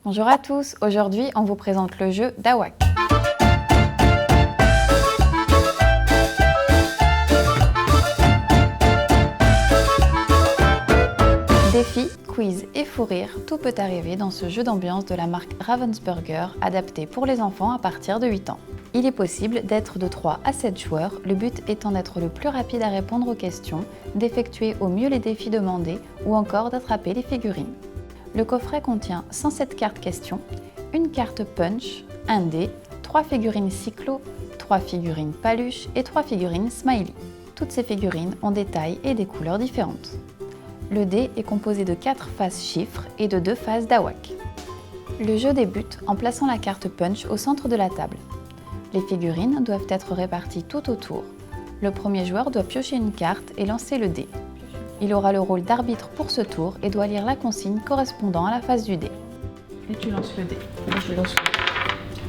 Bonjour à tous, aujourd'hui on vous présente le jeu Dawak. Défis, quiz et fou rire, tout peut arriver dans ce jeu d'ambiance de la marque Ravensburger, adapté pour les enfants à partir de 8 ans. Il est possible d'être de 3 à 7 joueurs, le but étant d'être le plus rapide à répondre aux questions, d'effectuer au mieux les défis demandés ou encore d'attraper les figurines. Le coffret contient 107 cartes questions, une carte punch, un dé, 3 figurines cyclo, 3 figurines paluche et 3 figurines smiley. Toutes ces figurines ont des tailles et des couleurs différentes. Le dé est composé de 4 faces chiffres et de 2 faces Dawak. Le jeu débute en plaçant la carte punch au centre de la table. Les figurines doivent être réparties tout autour. Le premier joueur doit piocher une carte et lancer le dé. Il aura le rôle d'arbitre pour ce tour et doit lire la consigne correspondant à la face du dé. Et tu lances le dé. Je lance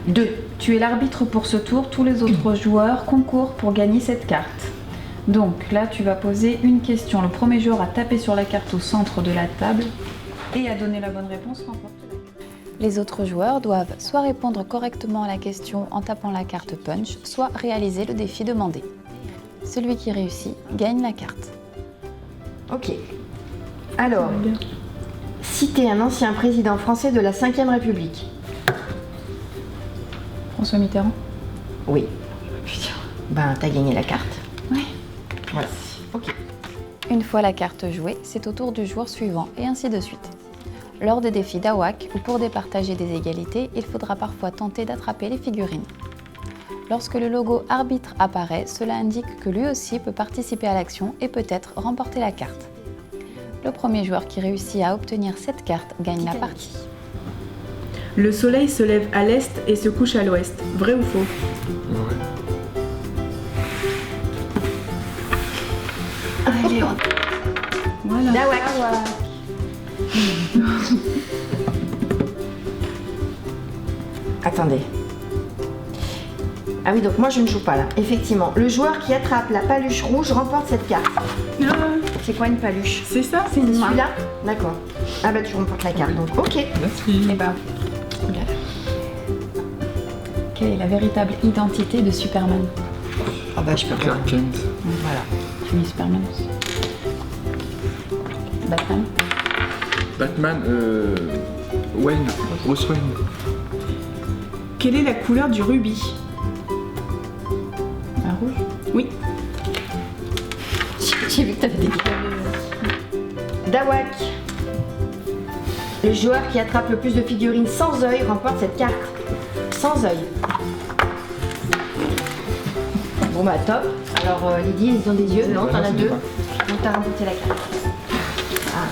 le dé. 2. Tu es l'arbitre pour ce tour. Tous les autres joueurs concourent pour gagner cette carte. Donc là, tu vas poser une question. Le premier joueur à taper sur la carte au centre de la table et à donner la bonne réponse remporte la carte. Les autres joueurs doivent soit répondre correctement à la question en tapant la carte punch, soit réaliser le défi demandé. Celui qui réussit gagne la carte. Ok. Alors, citez un ancien président français de la Ve République. François Mitterrand. Oui. Ben, t'as gagné la carte. Oui. Voilà. Ok. Une fois la carte jouée, c'est au tour du joueur suivant et ainsi de suite. Lors des défis Dawak ou pour départager des égalités, il faudra parfois tenter d'attraper les figurines. Lorsque le logo arbitre apparaît, cela indique que lui aussi peut participer à l'action et peut-être remporter la carte. Le premier joueur qui réussit à obtenir cette carte gagne la partie. Le soleil se lève à l'est et se couche à l'ouest. Vrai ou faux? Ouais. Allez, Voilà. Dawak. Attendez. Ah oui, donc moi je ne joue pas là. Effectivement, le joueur qui attrape la paluche rouge remporte cette carte. C'est quoi une paluche? C'est ça, C'est celui-là? D'accord. Ah bah tu remportes la carte, donc ok. Merci. Eh ben, quelle est la véritable identité de Superman? Ah bah je peux pas. Clark Kent. Voilà. Tu es Superman aussi. Batman. Batman, Wayne, Bruce Wayne. Quelle est la couleur du rubis? Un rouge? Oui. J'ai vu que t'avais des Dawak. Le joueur qui attrape le plus de figurines sans œil remporte cette carte. Sans œil. Bon bah top. Alors Lydie, ils ont des yeux. Non, t'en as 2. Donc t'as remporté la carte. Ah.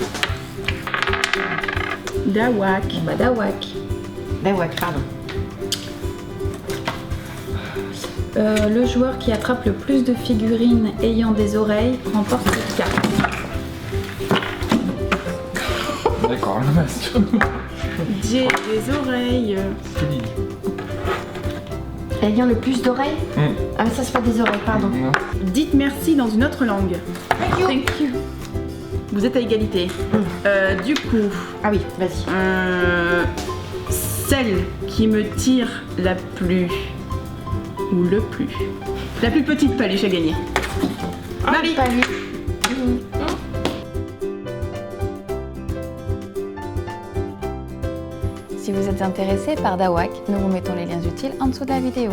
Dawak. Bon bah Dawak. Dawak, pardon. Le joueur qui attrape le plus de figurines ayant des oreilles remporte cette carte. D'accord, la masse. J'ai des oreilles. Ayant le plus d'oreilles. Ah mais ça c'est pas des oreilles, pardon. Non. Dites merci dans une autre langue. Thank you. Vous êtes à égalité. Du coup, Ah oui, vas-y. celle qui me tire la plus ou le plus. La plus petite paluche à gagner. Marie. Paluche. Si vous êtes intéressé par Dawak, nous vous mettons les liens utiles en dessous de la vidéo.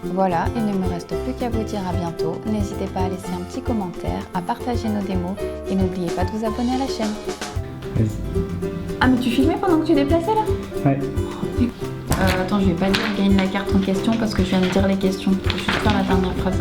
Voilà, il ne me reste plus qu'à vous dire à bientôt. N'hésitez pas à laisser un petit commentaire, à partager nos démos et n'oubliez pas de vous abonner à la chaîne. Ah mais tu filmais pendant que tu déplaçais là? Ouais. Attends, je vais pas dire gagne la carte en question parce que je viens de dire les questions. Je vais juste faire la dernière phrase.